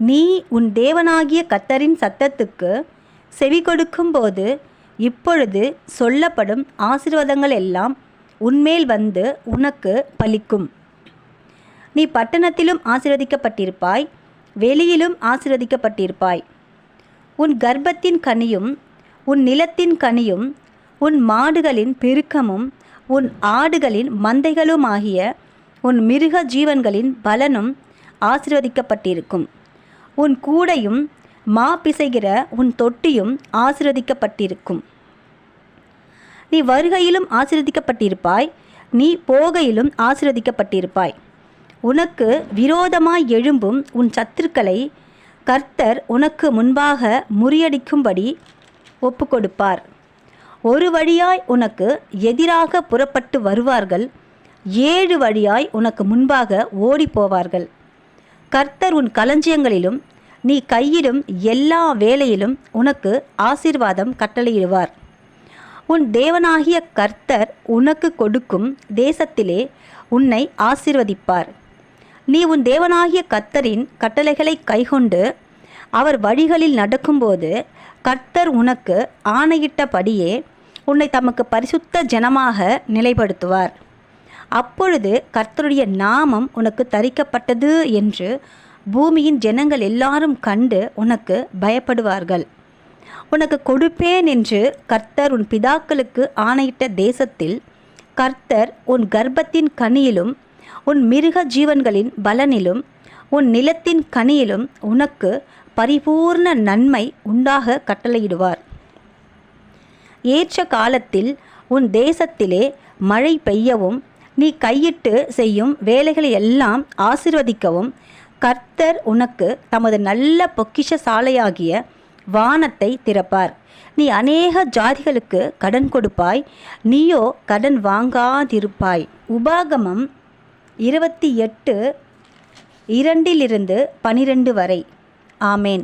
நீ உன் தேவனாகிய கர்த்தரின் சத்தத்துக்கு செவி கொடுக்கும்போது இப்பொழுது சொல்லப்படும் ஆசீர்வாதங்கள் எல்லாம் உன்மேல் வந்து உனக்கு பலிக்கும். நீ பட்டணத்திலும் ஆசீர்வதிக்கப்பட்டிருப்பாய், வெளியிலும் ஆசீர்வதிக்கப்பட்டிருப்பாய். உன் கர்ப்பத்தின் கனியும் உன் நிலத்தின் கனியும் உன் மாடுகளின் பெருக்கமும் உன் ஆடுகளின் மந்தைகளுமாகிய உன் மிருக ஜீவன்களின் பலனும் ஆசீர்வதிக்கப்பட்டிருக்கும். உன் கூடையும் மா பிசைகிற உன் தொட்டியும் ஆசீர்வதிக்கப்பட்டிருக்கும். நீ வருகையிலும் ஆசீர்வதிக்கப்பட்டிருப்பாய், நீ போகையிலும் ஆசீர்வதிக்கப்பட்டிருப்பாய். உனக்கு விரோதமாய் எழும்பும் உன் சத்துருக்களை கர்த்தர் உனக்கு முன்பாக முறியடிக்கும்படி ஒப்புக்கொடுப்பார். ஒரு வழியாய் உனக்கு எதிராக புறப்பட்டு வருவார்கள், 7 வழியாய் உனக்கு முன்பாக ஓடிப்போவார்கள். கர்த்தர் உன் களஞ்சியங்களிலும் நீ கையிடும் எல்லா வேலையிலும் உனக்கு ஆசீர்வாதம் கட்டளையிடுவார். உன் தேவனாகிய கர்த்தர் உனக்கு கொடுக்கும் தேசத்திலே உன்னை ஆசீர்வதிப்பார். நீ உன் தேவனாகிய கர்த்தரின் கட்டளைகளை கைக்கொண்டு அவர் வழிகளில் நடக்கும்போது கர்த்தர் உனக்கு ஆணையிட்டபடியே உன்னை தமக்கு பரிசுத்த ஜனமாக நிலைப்படுத்துவார். அப்பொழுது கர்த்தருடைய நாமம் உனக்கு தரிக்கப்பட்டது என்று பூமியின் ஜனங்கள் எல்லாரும் கண்டு உனக்கு பயப்படுவார்கள். உனக்கு கொடுப்பேன் என்று கர்த்தர் உன் பிதாக்களுக்கு ஆணையிட்ட தேசத்தில் கர்த்தர் உன் கர்ப்பத்தின் கனியிலும் உன் மிருக ஜீவன்களின் பலனிலும் உன் நிலத்தின் கனியிலும் உனக்கு பரிபூர்ண நன்மை உண்டாக கட்டளையிடுவார். ஏற்ற காலத்தில் உன் தேசத்திலே மழை பெய்யவும் நீ கையிட்டு செய்யும் வேலைகளை எல்லாம் ஆசீர்வதிக்கவும் கர்த்தர் உனக்கு தமது நல்ல பொக்கிஷ சாலையாகிய வானத்தை திறப்பார். நீ அநேக ஜாதிகளுக்கு கடன் கொடுப்பாய், நீயோ கடன் வாங்காதிருப்பாய். உபாகமம் 28:2-12 வரை. ஆமேன்.